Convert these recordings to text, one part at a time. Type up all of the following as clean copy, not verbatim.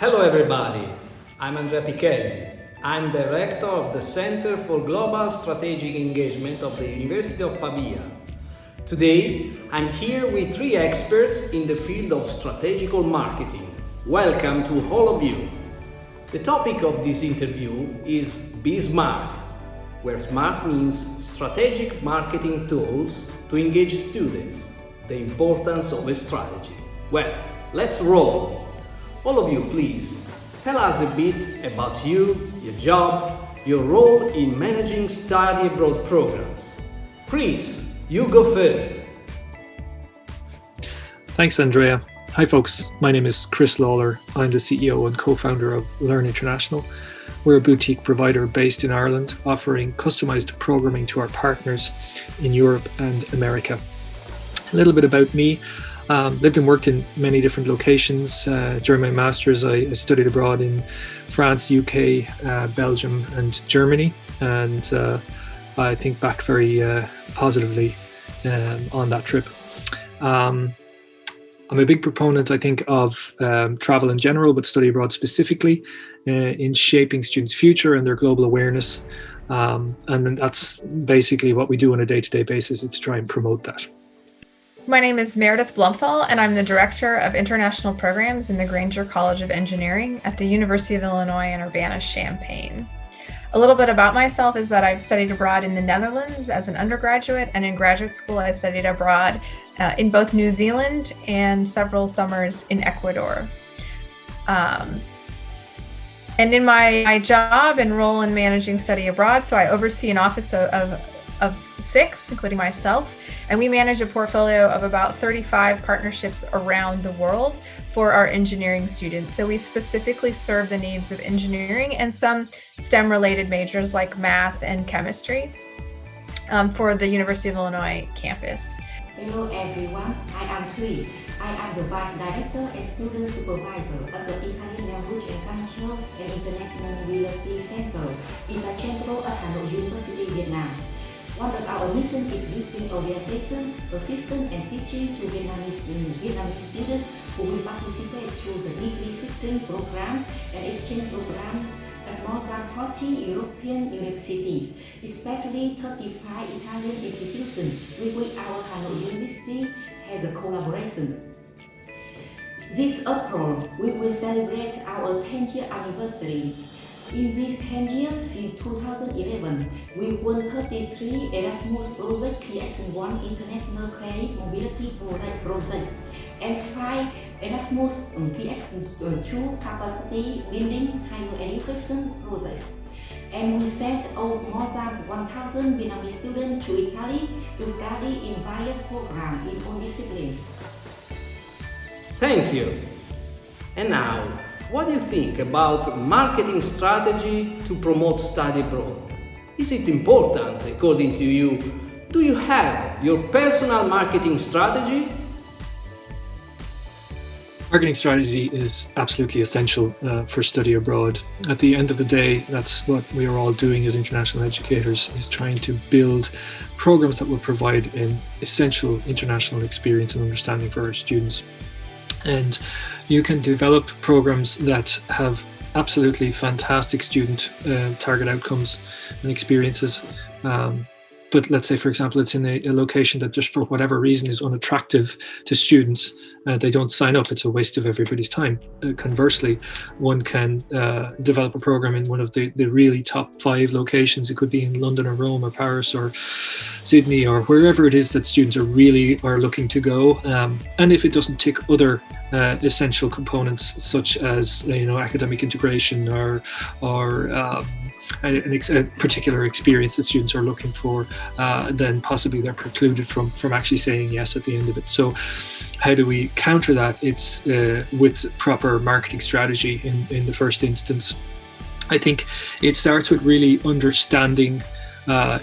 Hello everybody, I'm Andrea Pichelli. I'm Director of the Center for Global Strategic Engagement of the University of Pavia. Today, I'm here with three experts in the field of strategical marketing. Welcome to all of you. The topic of this interview is Be Smart, where SMART means strategic marketing tools to engage students, the importance of a strategy. Well, let's roll. All of you, please, tell us a bit about you, your job, your role in managing study abroad programs. Chris, you go first. Thanks, Andrea. Hi, folks. My name is Chris Lawler. I'm the CEO and co-founder of Learn International. We're a boutique provider based in Ireland, offering customized programming to our partners in Europe and America. A little bit about me. Lived and worked in many different locations. During my master's, I studied abroad in France, UK, Belgium, and Germany. And I think back very positively on that trip. I'm a big proponent, I think, of travel in general, but study abroad specifically in shaping students' future and their global awareness. And then that's basically what we do on a day-to-day basis, is to try and promote that. My name is Meredith Blumthal, and I'm the Director of International Programs in the Granger College of Engineering at the University of Illinois in Urbana-Champaign. A little bit about myself is that I've studied abroad in the Netherlands as an undergraduate, and in graduate school I studied abroad in both New Zealand and several summers in Ecuador. And in my job and role in managing study abroad, so I oversee an office of 6, including myself, and we manage a portfolio of about 35 partnerships around the world for our engineering students. So we specifically serve the needs of engineering and some STEM-related majors like math and chemistry for the University of Illinois campus. Hello everyone, I am Thủy. I am the Vice Director and Student Supervisor at the Italian Language and Culture and International Mobility Center, Itacentro at Hanoi University, Vietnam. One of our missions is giving orientation, assistance, and teaching to Vietnamese students who will participate through the degree seeking programs and exchange programs at more than 40 European universities, especially 35 Italian institutions with which our Hanoi University has a collaboration. This April, we will celebrate our 10th anniversary. In these 10 years, since 2011, we won 33 Erasmus Project Creation-1 International Credit Mobility Projects and 5 Erasmus Creation-2 Capacity Building Higher Education Projects. And we sent out more than 1,000 Vietnamese students to Italy to study in various programs in all disciplines. Thank you. And now, what do you think about marketing strategy to promote study abroad? Is it important according to you? Do you have your personal marketing strategy? Marketing strategy is absolutely essential for study abroad. At the end of the day, that's what we are all doing as international educators, is trying to build programs that will provide an essential international experience and understanding for our students. And you can develop programs that have absolutely fantastic student target outcomes and experiences. But let's say, for example, it's in a location that just for whatever reason is unattractive to students. They don't sign up. It's a waste of everybody's time. Conversely, one can develop a program in one of the really top 5 locations. It could be in London or Rome or Paris or Sydney or wherever it is that students are looking to go. And if it doesn't tick other essential components such as academic integration or a particular experience that students are looking for, then possibly they're precluded from actually saying yes at the end of it. So how do we counter that? It's with proper marketing strategy in the first instance. I think it starts with really understanding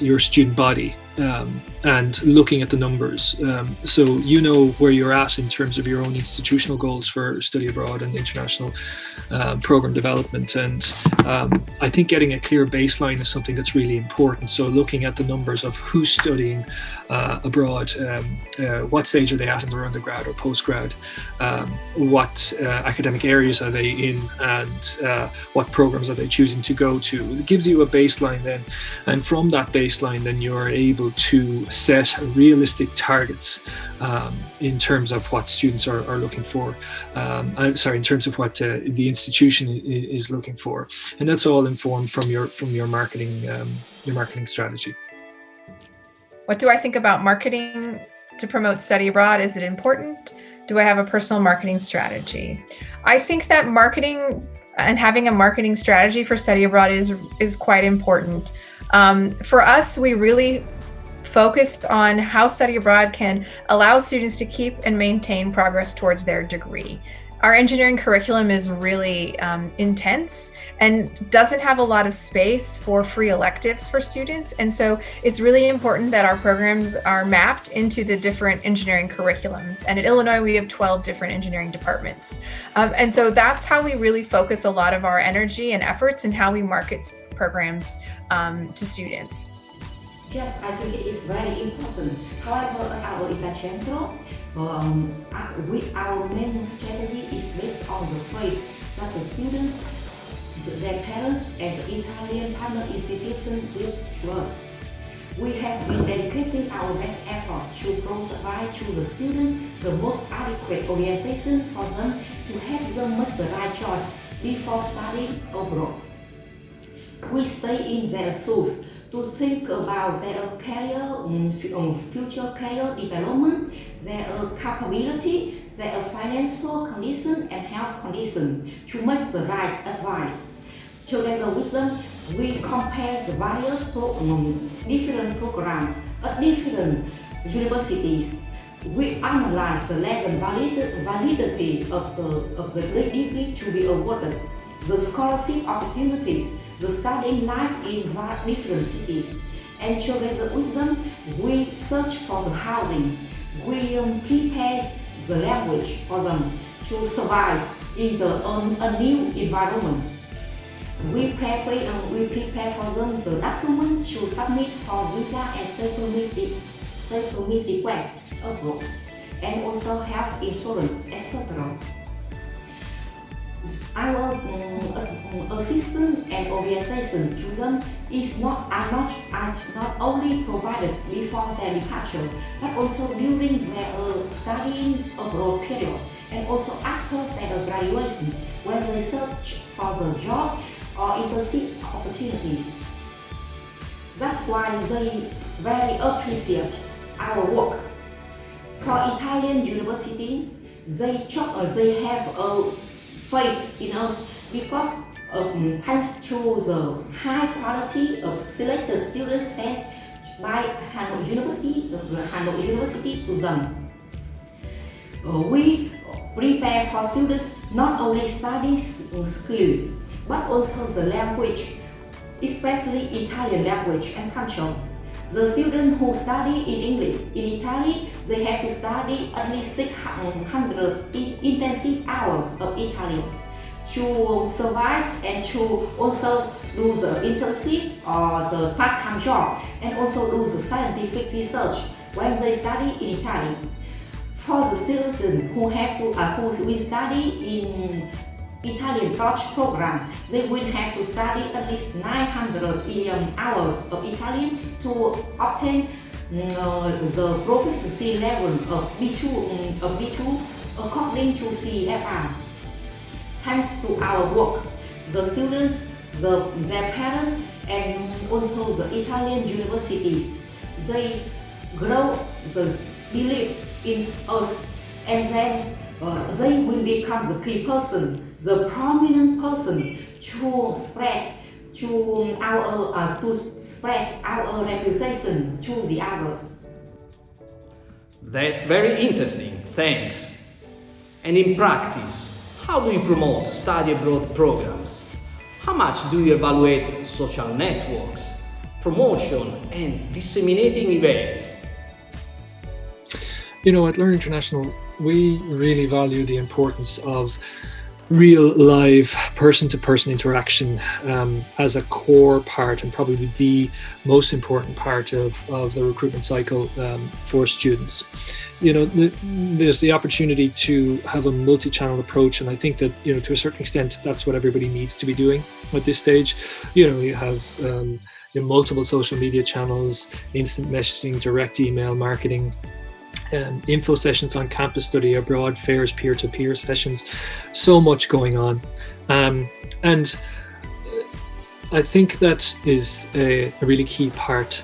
your student body. and looking at the numbers. So you know where you're at in terms of your own institutional goals for study abroad and international program development. And I think getting a clear baseline is something that's really important. So looking at the numbers of who's studying abroad, what stage are they at in their undergrad or postgrad, what academic areas are they in, and what programs are they choosing to go to. It gives you a baseline then, and from that baseline then you're able to set realistic targets in terms of what students are looking for, in terms of what the institution is looking for, and that's all informed from your marketing strategy. What do I think about marketing to promote study abroad? Is it important? Do I have a personal marketing strategy? I think that marketing and having a marketing strategy for study abroad is quite important. For us, we really focused on how study abroad can allow students to keep and maintain progress towards their degree. Our engineering curriculum is really intense and doesn't have a lot of space for free electives for students. And so it's really important that our programs are mapped into the different engineering curriculums. And at Illinois, we have 12 different engineering departments. And so that's how we really focus a lot of our energy and efforts and how we market programs to students. Yes, I think it is very important. However, at our Itacentro, our main strategy is based on the faith that the students, their parents, and the Italian partner institution give to us. We have been dedicating our best effort to provide to the students the most adequate orientation for them to help them make the right choice before studying abroad. We stay in their shoes to think about their career, future career development, their capability, their financial condition and health condition to make the right advice. Together with them, we compare the various different programs at different universities. We analyze the level validity of the degree to be awarded, the scholarship opportunities, the studying life in different cities, and together with them, we search for the housing. We prepare the language for them to survive in a new environment. We prepare for them the document to submit for visa and stay permit request abroad, and also health insurance, etc. Our assistance and orientation to them are not only provided before their departure, but also during their studying abroad period, and also after their graduation, when they search for the job or internship opportunities. That's why they very appreciate our work. For Italian university, they have a faith in us because of thanks to the high quality of selected students sent by Hanoi University to them. We prepare for students not only study skills but also the language, especially Italian language and culture. The students who study in English in Italy, they have to study at least 600 intensive hours of Italian to survive and to also do the internship or the part-time job, and also do the scientific research when they study in Italy. For the students who will study in Italian Dutch program, they will have to study at least 900 hours of Italian to obtain the proficiency level of B2 according to CFR. Thanks to our work, the students, their parents, and also the Italian universities, they grow the belief in us, and then they will become the key person, the prominent person to spread our reputation to the others. That's very interesting, thanks. And in practice, how do you promote study abroad programs? How much do you evaluate social networks? promotion, and disseminating events. You know, at Learn International, we really value the importance of real live person-to-person interaction as a core part and probably the most important part of the recruitment cycle for students. You know, there's the opportunity to have a multi-channel approach, and I think that, you know, to a certain extent, that's what everybody needs to be doing at this stage. You know, you have multiple social media channels, instant messaging, direct email marketing, info sessions on campus study abroad, fairs, peer-to-peer sessions, so much going on. And I think that is a really key part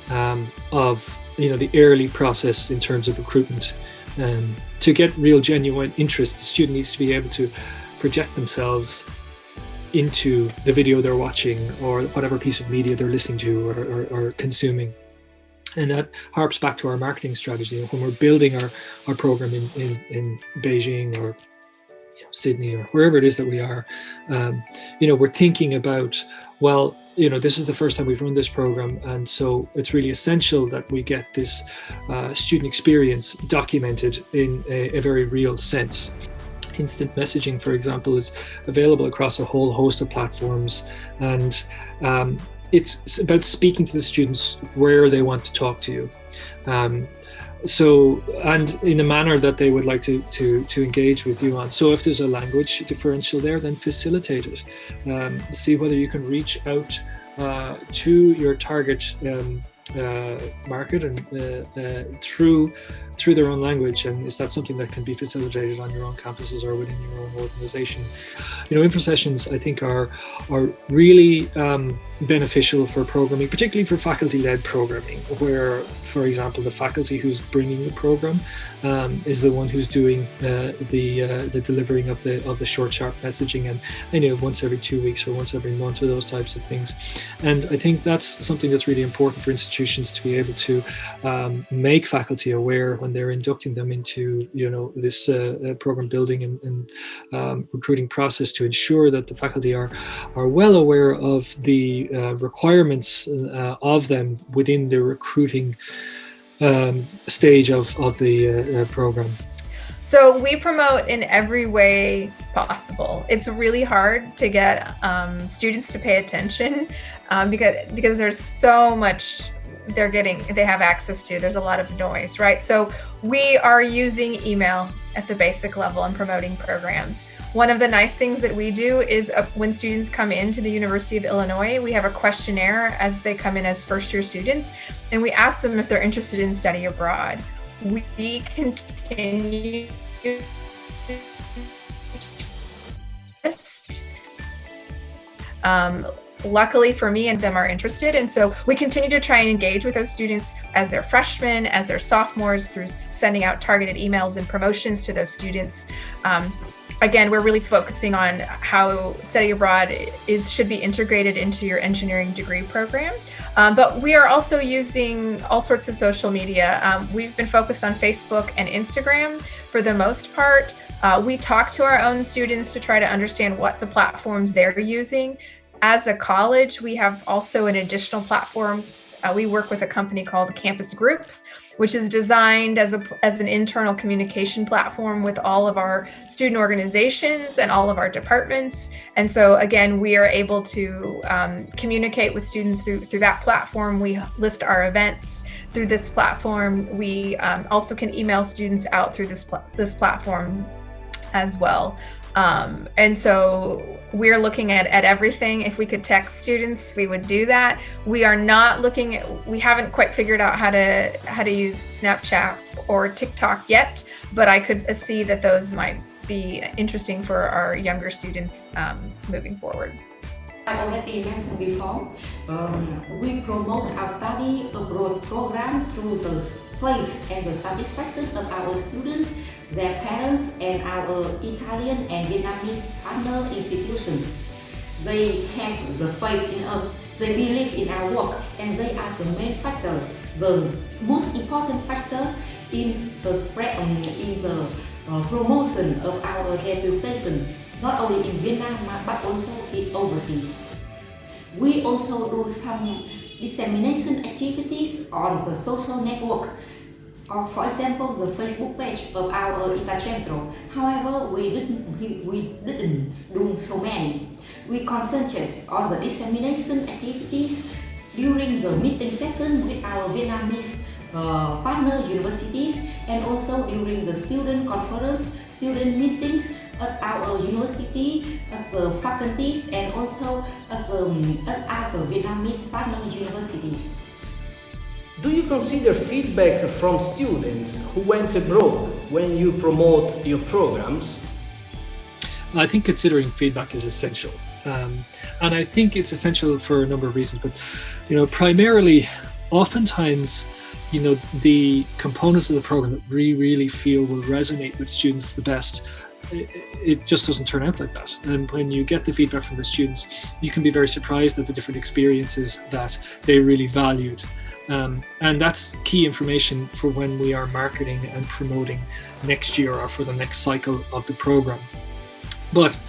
of, you know, the early process in terms of recruitment. To get real genuine interest, the student needs to be able to project themselves into the video they're watching or whatever piece of media they're listening to or consuming. And that harps back to our marketing strategy. When we're building our program in Beijing or Sydney or wherever it is that we are, you know, we're thinking about, well, you know, this is the first time we've run this program, and so it's really essential that we get this student experience documented in a very real sense. Instant messaging, for example, is available across a whole host of platforms, and it's about speaking to the students where they want to talk to you. So, and in a manner that they would like to engage with you on. So if there's a language differential there, then facilitate it. See whether you can reach out to your target market and through their own language, and is that something that can be facilitated on your own campuses or within your own organization? You know, info sessions, I think, are really beneficial for programming, particularly for faculty-led programming, where, for example, the faculty who's bringing the program is the one who's doing the delivering of the short, sharp messaging, and you know, once every 2 weeks or once every month, or those types of things. And I think that's something that's really important for institutions to be able to make faculty aware when they're inducting them into, you know, this program building and recruiting process, to ensure that the faculty are well aware of the requirements of them within the recruiting stage of the program. So we promote in every way possible. It's really hard to get students to pay attention because there's so much they have access to. There's a lot of noise, right? So we are using email at the basic level and promoting programs. One of the nice things that we do is when students come into the University of Illinois, we have a questionnaire as they come in as first-year students, and we ask them if they're interested in study abroad. We continue luckily for me, and them are interested, and so we continue to try and engage with those students as they're freshmen, as they're sophomores, through sending out targeted emails and promotions to those students. Again, we're really focusing on how study abroad should be integrated into your engineering degree program. But we are also using all sorts of social media. We've been focused on Facebook and Instagram for the most part. We talk to our own students to try to understand what the platforms they're using. As a college, we have also an additional platform. We work with a company called Campus Groups, which is designed as an internal communication platform with all of our student organizations and all of our departments. And so again, we are able to communicate with students through that platform. We list our events through this platform. We also can email students out through this platform as well. And so we're looking at everything. If we could text students, we would do that. We haven't quite figured out how to use Snapchat or TikTok yet, but I could see that those might be interesting for our younger students moving forward. I already mentioned before, we promote our study abroad program through the faith and the satisfaction of our students, their parents, and our Italian and Vietnamese partner institutions. They have the faith in us, they believe in our work, and they are the main factors, the most important factor in the spread, in the promotion of our reputation, not only in Vietnam but also in overseas. We also do some dissemination activities on the social network, or for example the Facebook page of our Itacentro. However, we didn't do so many. We concentrate on the dissemination activities during the meeting session with our Vietnamese partner universities, and also during the student conference, student meetings at our university, at the faculties, and also at other Vietnamese partner universities. Do you consider feedback from students who went abroad when you promote your programs? I think considering feedback is essential. And I think it's essential for a number of reasons, but primarily, oftentimes, the components of the program that we really feel will resonate with students the best, it just doesn't turn out like that. And when you get the feedback from the students, you can be very surprised at the different experiences that they really valued. And that's key information for when we are marketing and promoting next year or for the next cycle of the program. But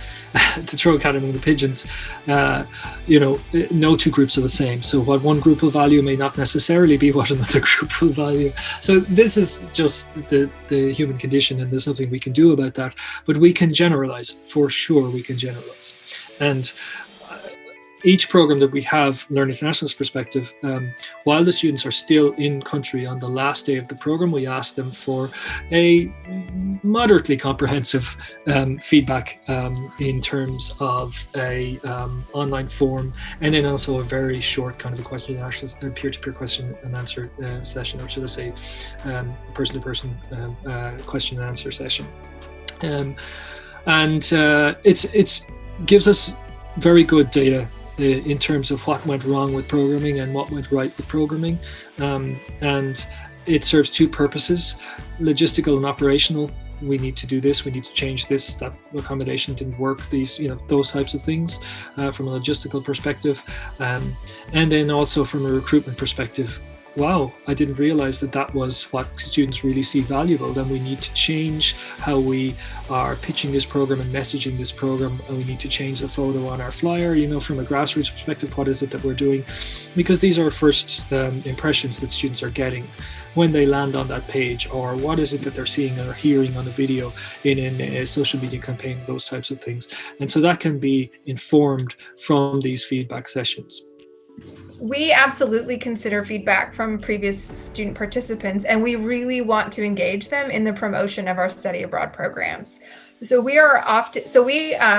to throw a cat among the pigeons, no two groups are the same. So what one group will value may not necessarily be what another group will value. So this is just the human condition, and there's nothing we can do about that. But we can generalize, for sure we can generalize. And each program that we have, Learn International's perspective, while the students are still in country on the last day of the program, we ask them for a moderately comprehensive feedback in terms of a online form, and then also a very short kind of a question and answer, peer-to-peer question and answer session, or should I say person-to-person question and answer session. And it's gives us very good data in terms of what went wrong with programming and what went right with programming, and it serves two purposes: logistical and operational. We need to do this, we need to change this, that accommodation didn't work, those types of things from a logistical perspective, and then also from a recruitment perspective. Wow, I didn't realize that was what students really see valuable. Then we need to change how we are pitching this program and messaging this program, and we need to change the photo on our flyer, from a grassroots perspective. What is it that we're doing? Because these are first impressions that students are getting when they land on that page, or what is it that they're seeing or hearing on a video in a social media campaign, those types of things. And so that can be informed from these feedback sessions. We absolutely consider feedback from previous student participants, and we really want to engage them in the promotion of our study abroad programs. So we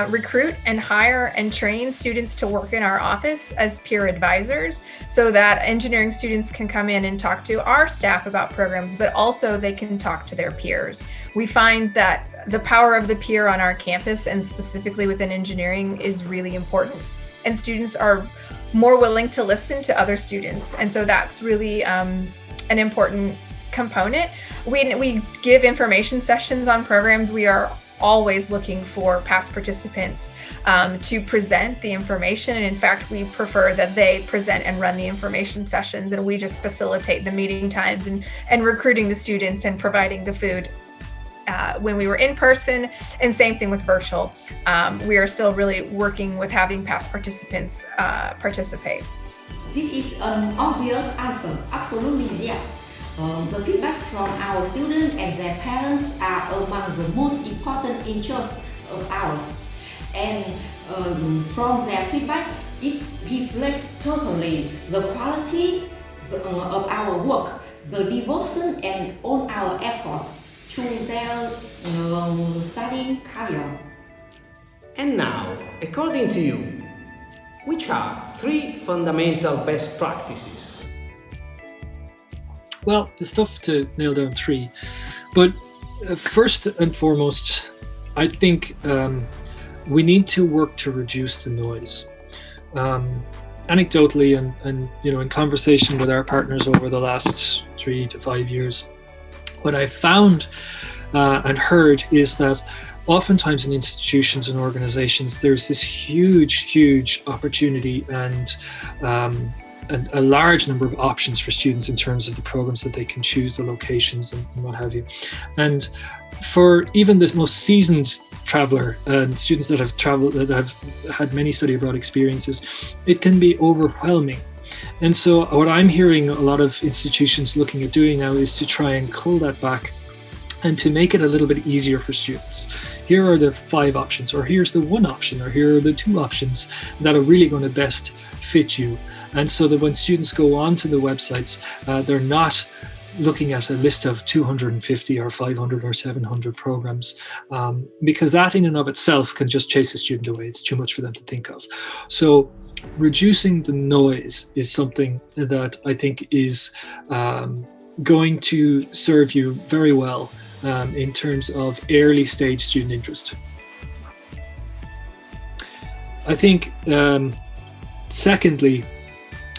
recruit and hire and train students to work in our office as peer advisors, so that engineering students can come in and talk to our staff about programs, but also they can talk to their peers. We find that the power of the peer on our campus, and specifically within engineering, is really important, and students are more willing to listen to other students. And so that's really an important component. We give information sessions on programs. We are always looking for past participants to present the information. And in fact, we prefer that they present and run the information sessions, and we just facilitate the meeting times and recruiting the students and providing the food when we were in person, and same thing with virtual. We are still really working with having past participants participate. This is an obvious answer. Absolutely yes. The feedback from our students and their parents are among the most important interests of ours. And from their feedback, it reflects totally the quality of our work, the devotion and all our effort to their studying career. And now, according to you, which are 3 fundamental best practices? Well, it's tough to nail down 3, but first and foremost, I think we need to work to reduce the noise. Anecdotally, and in conversation with our partners over the last 3 to 5 years, what I found and heard is that oftentimes in institutions and organizations, there's this huge opportunity and a large number of options for students in terms of the programs that they can choose, the locations and what have you. And for even the most seasoned traveler and students that have traveled, that have had many study abroad experiences, it can be overwhelming. And so what I'm hearing a lot of institutions looking at doing now is to try and cull that back and to make it a little bit easier for students. Here are the 5 options, or here's the 1 option, or here are the 2 options that are really going to best fit you. And so that when students go onto the websites, they're not looking at a list of 250 or 500 or 700 programs, because that in and of itself can just chase a student away. It's too much for them to think of. So reducing the noise is something that I think is going to serve you very well in terms of early stage student interest. I think secondly,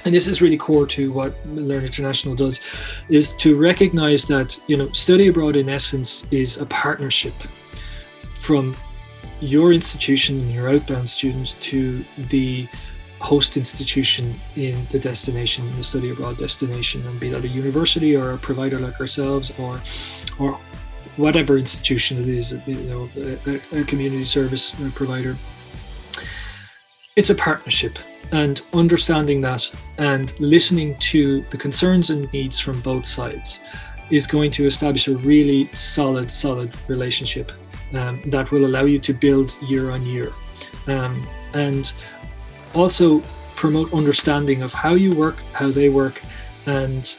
and this is really core to what Learn International does, is to recognize that, you know, study abroad in essence is a partnership from your institution and your outbound students to the host institution in the destination, the study abroad destination, and be that a university or a provider like ourselves, or whatever institution it is, you know, a community service provider. It's a partnership, and understanding that and listening to the concerns and needs from both sides is going to establish a really solid relationship that will allow you to build year on year, and also promote understanding of how you work, how they work, and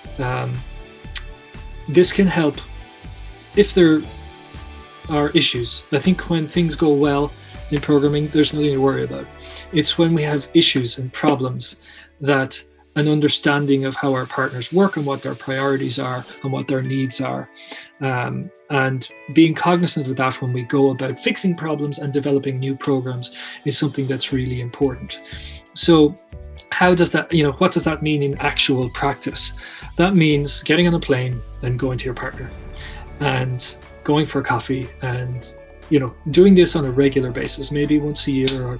this can help if there are issues. I think when things go well in programming, there's nothing to worry about. It's when we have issues and problems that an understanding of how our partners work and what their priorities are and what their needs are, and being cognizant of that when we go about fixing problems and developing new programs is something that's really important. So how does that, you know, what does that mean in actual practice? That means getting on a plane and going to your partner and going for a coffee and, you know, doing this on a regular basis, maybe once a year, or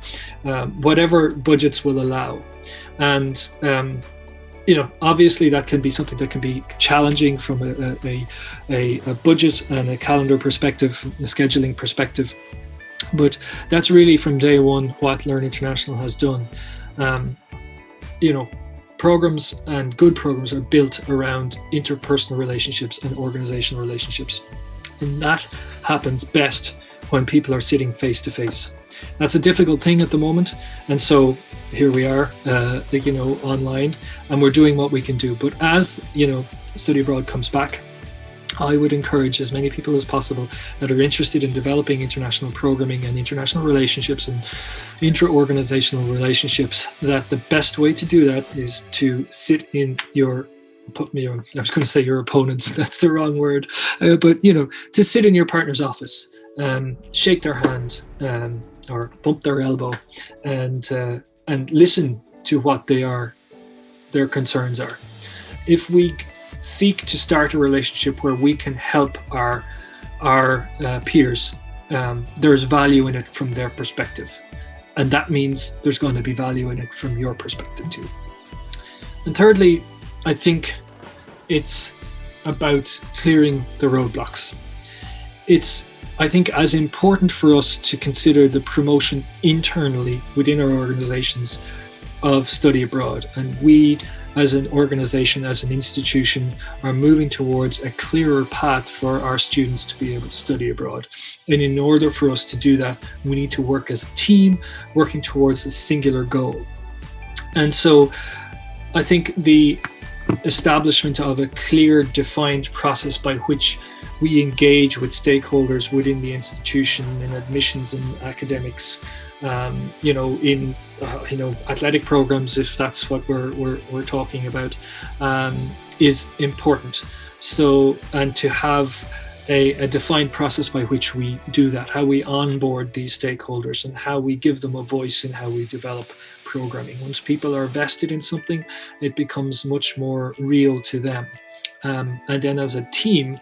whatever budgets will allow. And you know, obviously that can be something that can be challenging from a budget and a calendar perspective, a scheduling perspective. But that's really from day one what Learn International has done. You know, programs and good programs are built around interpersonal relationships and organizational relationships. And that happens best when people are sitting face to face. That's a difficult thing at the moment. And so here we are, you know, online, and we're doing what we can do. But as, you know, study abroad comes back, I would encourage as many people as possible that are interested in developing international programming and international relationships and intra-organizational relationships, that the best way to do that is to sit in your, I was going to say your opponents, that's the wrong word, but, you know, to sit in your partner's office, shake their hand, or bump their elbow, and listen to what their concerns are. If we seek to start a relationship where we can help our peers, there's value in it from their perspective, and that means there's going to be value in it from your perspective too. And thirdly, I think it's about clearing the roadblocks. It's, I think, as important for us to consider the promotion internally within our organizations of study abroad. And we, as an organization, as an institution, are moving towards a clearer path for our students to be able to study abroad. And in order for us to do that, we need to work as a team, working towards a singular goal. And so I think the establishment of a clear, defined process by which we engage with stakeholders within the institution in admissions and academics, you know, in you know, athletic programs, if that's what we're talking about, is important. So, and to have a defined process by which we do that, how we onboard these stakeholders and how we give them a voice in how we develop programming. Once people are vested in something, it becomes much more real to them. And then as a team,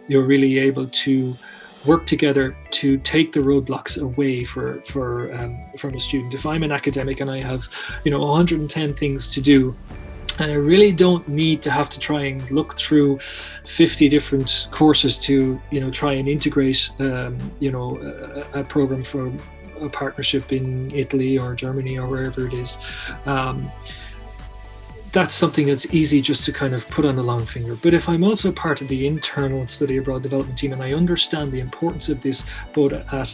you're really able to work together to take the roadblocks away from a student. If I'm an academic and I have, you know, 110 things to do, and I really don't need to have to try and look through 50 different courses to, you know, try and integrate, you know, a program for a partnership in Italy or Germany or wherever it is. that's something that's easy just to kind of put on the long finger. But if I'm also part of the internal study abroad development team, and I understand the importance of this both at a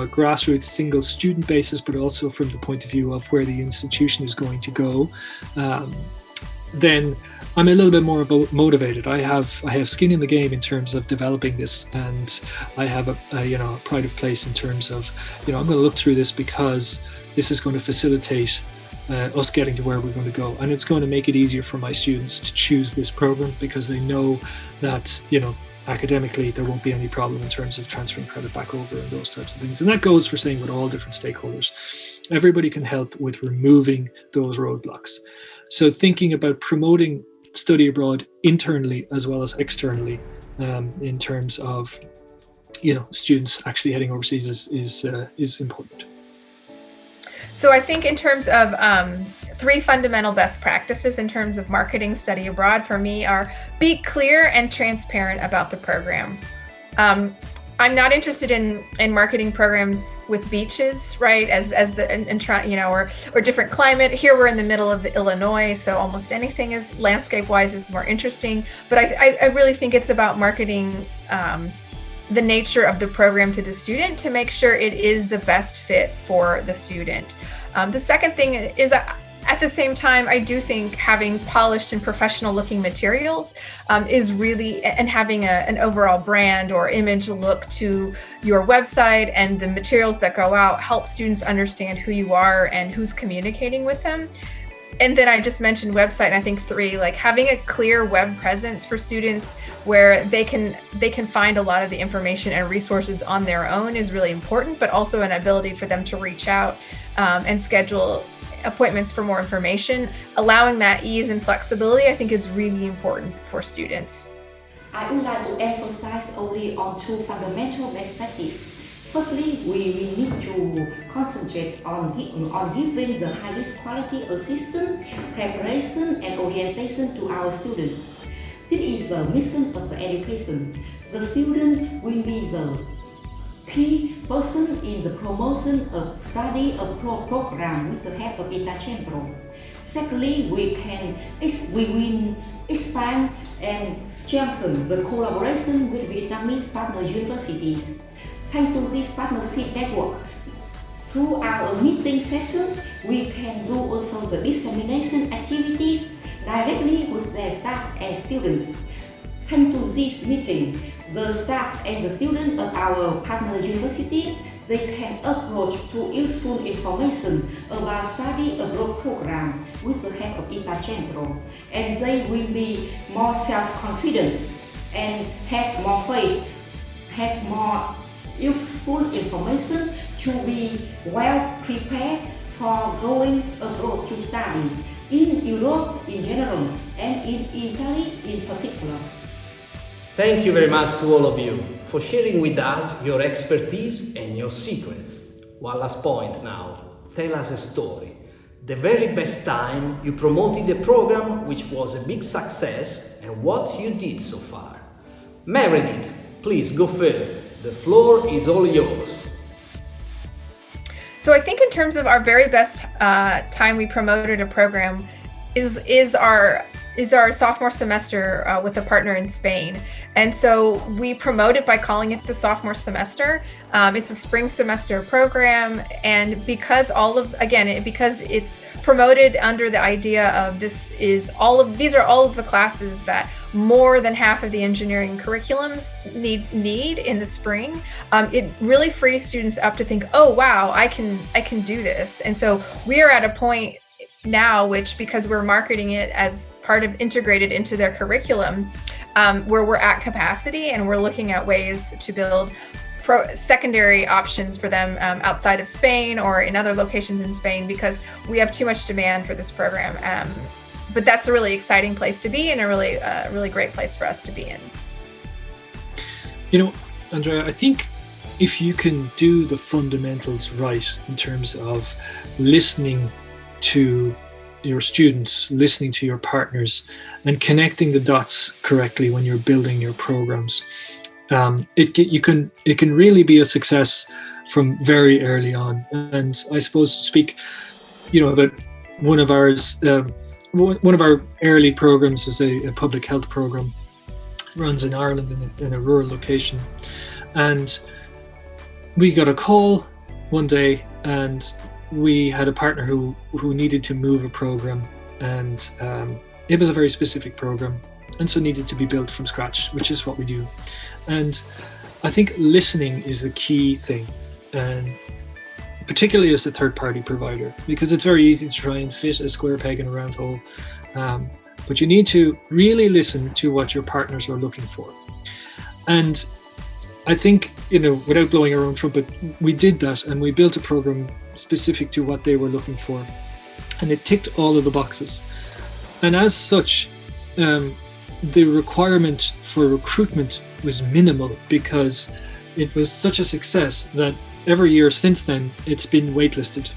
grassroots single student basis, but also from the point of view of where the institution is going to go, then I'm a little bit more motivated. I have skin in the game in terms of developing this, and I have a pride of place in terms of I'm going to look through this because this is going to facilitate us getting to where we're going to go, and it's going to make it easier for my students to choose this program because they know that academically there won't be any problem in terms of transferring credit back over and those types of things. And that goes for saying with all different stakeholders. Everybody can help with removing those roadblocks. So thinking about promoting study abroad internally as well as externally in terms of students actually heading overseas is important. So I think in terms of 3 fundamental best practices in terms of marketing study abroad for me are be clear and transparent about the program. I'm not interested in marketing programs with beaches, right? Or different climate. Here we're in the middle of Illinois, so almost anything is landscape-wise is more interesting. But I really think it's about marketing the nature of the program to the student to make sure it is the best fit for the student. The second thing is, at the same time, I do think having polished and professional looking materials is really, and having an overall brand or image look to your website and the materials that go out help students understand who you are and who's communicating with them. And then I just mentioned website, and I think 3, like having a clear web presence for students where they can find a lot of the information and resources on their own is really important, but also an ability for them to reach out and schedule appointments for more information. Allowing that ease and flexibility, I think, is really important for students. I would like to emphasize only on 2 fundamental best practices. Firstly, we need to concentrate on giving the highest quality assistance, preparation, and orientation to our students. This is the mission of the education. The student will be the key person in the promotion of study of program with the help of ITACentro. Secondly, we will expand and strengthen the collaboration with Vietnamese partner universities. Thanks to this partnership network, through our meeting session, we can do also the dissemination activities directly with their staff and students. Thanks to this meeting, the staff and the students of our partner university, they can approach to useful information about study abroad program with the help of ITACentro, and they will be more self-confident and have more faith, have more useful information to be well prepared for going abroad to study in Europe in general and in Italy in particular. Thank you very much to all of you for sharing with us your expertise and your secrets. One last point now. Tell us a story. The very best time you promoted a program which was a big success and what you did so far. Meredith, please go first. The floor is all yours. So I think in terms of our very best time we promoted a program is our sophomore semester with a partner in Spain. And so we promote it by calling it the sophomore semester. It's a spring semester program, and because it's promoted under the idea of these are all of the classes that more than half of the engineering curriculums need in the spring. It really frees students up to think, oh wow, I can do this. And so we are at a point now, which, because we're marketing it as part of integrated into their curriculum, where we're at capacity and we're looking at ways to build secondary options for them outside of Spain or in other locations in Spain, because we have too much demand for this program. But that's a really exciting place to be and a really great place for us to be in. You know, Andrea, I think if you can do the fundamentals right in terms of listening to your students, listening to your partners, and connecting the dots correctly when you're building your programs, it can really be a success from very early on. And I suppose to speak, about one of ours, one of our early programs was a public health program, runs in Ireland in a rural location. And we got a call one day, and we had a partner who needed to move a program, and it was a very specific program, and so needed to be built from scratch, which is what we do. And I think listening is the key thing, and particularly as a third-party provider, because it's very easy to try and fit a square peg in a round hole. But you need to really listen to what your partners are looking for. And I think, without blowing our own trumpet, we did that, and we built a program specific to what they were looking for. And it ticked all of the boxes. And as such, the requirement for recruitment was minimal, because it was such a success that every year since then, it's been waitlisted.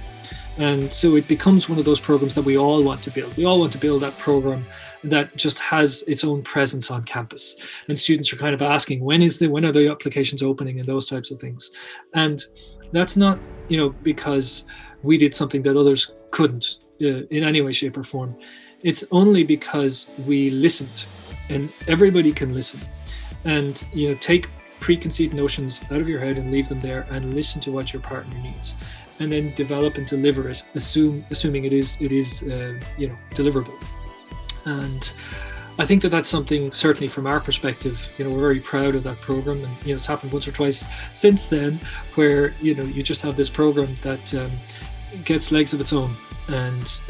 And so it becomes one of those programs that we all want to build. We all want to build that program that just has its own presence on campus. And students are kind of asking, when are the applications opening, and those types of things. And that's not, because we did something that others couldn't in any way, shape or form. It's only because we listened, and everybody can listen. And, take preconceived notions out of your head and leave them there, and listen to what your partner needs, and then develop and deliver it, assuming it is deliverable. And I think that that's something, certainly from our perspective, we're very proud of that program. And it's happened once or twice since then, where you just have this program that gets legs of its own, and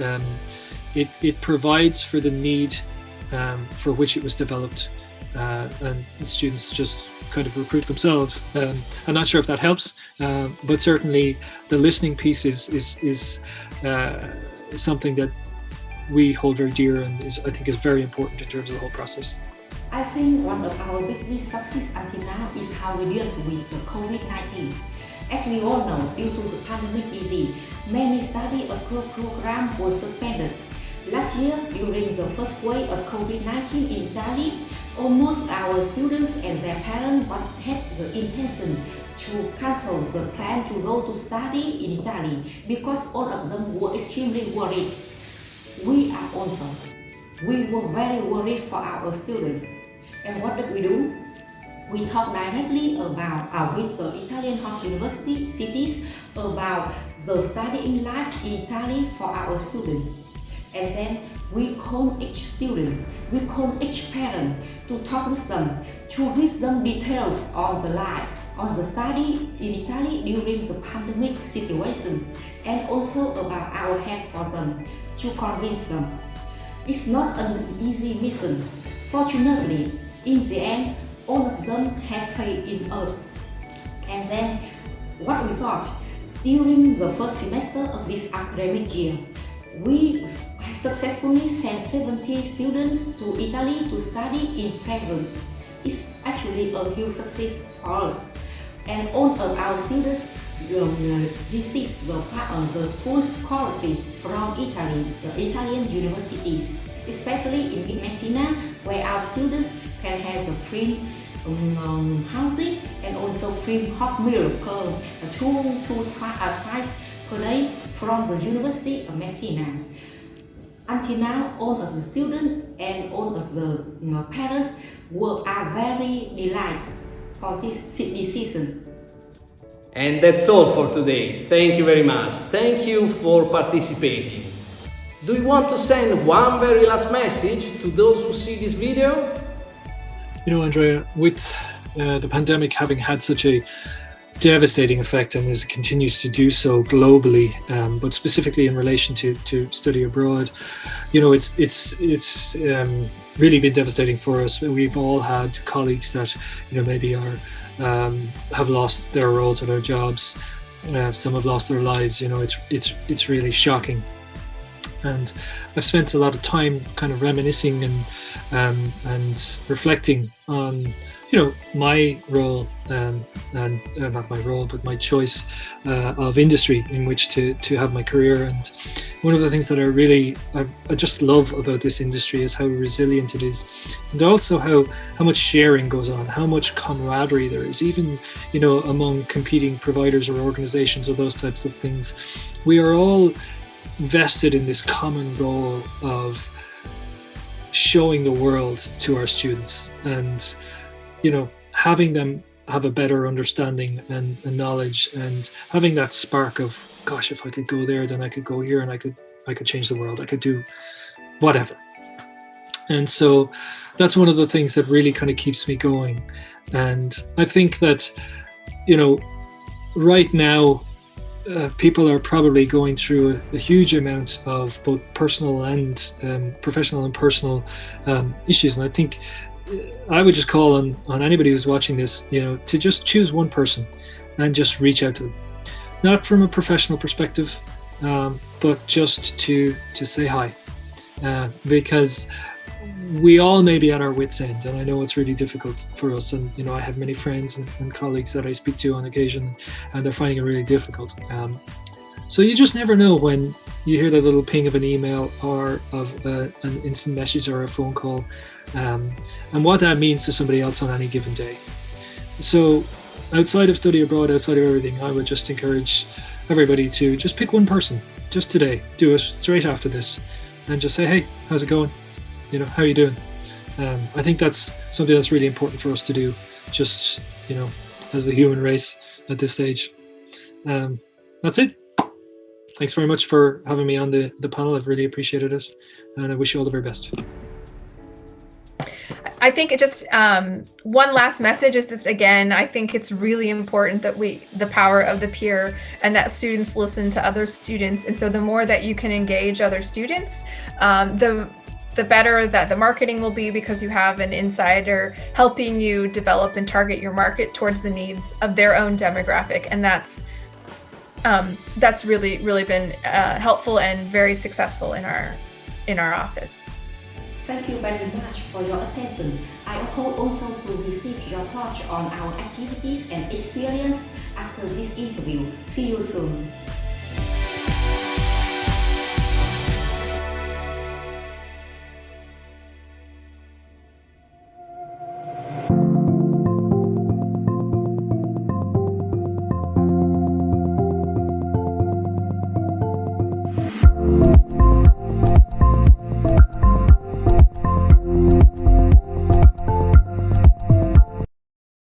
it provides for the need for which it was developed, and students just kind of recruit themselves. I'm not sure if that helps, but certainly the listening piece is something that we hold very dear, and I think is very important in terms of the whole process. I think one of our biggest success until now is how we deal with the COVID-19. As we all know, due to the pandemic disease, many study abroad programs were suspended. Last year, during the first wave of COVID-19 in Italy, almost our students and their parents had the intention to cancel the plan to go to study in Italy, because all of them were extremely worried. We are also. We were very worried for our students. And what did we do? We talked directly about with the Italian host universities about the studying life in Italy for our students. And then we call each student, we call each parent to talk with them, to give them details on the life, on the study in Italy during the pandemic situation, and also about our help for them, to convince them. It's not an easy mission. Fortunately, in the end, all of them have faith in us. And then, what we got, during the first semester of this academic year, we successfully sent 70 students to Italy to study in France. It's actually a huge success for us. And all of our students receive the full scholarship from Italy, the Italian universities, especially in Messina, where our students can have the free housing and also free hot meal twice per day from the University of Messina. Until now, all of the students and all of the parents are very delighted for this decision. And that's all for today. Thank you very much. Thank you for participating. Do you want to send one very last message to those who see this video? Andrea, with the pandemic having had such a devastating effect, and as it continues to do so globally, but specifically in relation to study abroad, it's really been devastating for us. We've all had colleagues that maybe are have lost their roles or their jobs. Some have lost their lives. It's really shocking. And I've spent a lot of time kind of reminiscing and reflecting on my role, and not my role, but my choice of industry in which to have my career. And one of the things that I just love about this industry is how resilient it is, and also how much sharing goes on, how much camaraderie there is, even among competing providers or organizations or those types of things. We are all vested in this common goal of showing the world to our students, and having them have a better understanding and knowledge, and having that spark of, gosh, if I could go there, then I could go here, and I could change the world, I could do whatever. And so that's one of the things that really kind of keeps me going. And I think that right now people are probably going through a huge amount of both personal and professional and personal issues. And I think I would just call on anybody who's watching this, to just choose one person and just reach out to them. Not from a professional perspective, but just to say hi. Because we all may be at our wits' end, and I know it's really difficult for us. And I have many friends and colleagues that I speak to on occasion, and they're finding it really difficult. So you just never know when you hear that little ping of an email or of an instant message or a phone call, and what that means to somebody else on any given day. So outside of study abroad, outside of everything, I would just encourage everybody to just pick one person just today. Do it straight after this, and just say, hey, how's it going? How are you doing? I think that's something that's really important for us to do, just, as the human race at this stage. That's it. Thanks very much for having me on the panel. I've really appreciated it, and I wish you all the very best. I think it just one last message is just, again, I think it's really important that the power of the peer, and that students listen to other students. And so the more that you can engage other students, the better that the marketing will be, because you have an insider helping you develop and target your market towards the needs of their own demographic. And that's really, really been helpful and very successful in our office. Thank you very much for your attention. I hope also to receive your thoughts on our activities and experience after this interview. See you soon.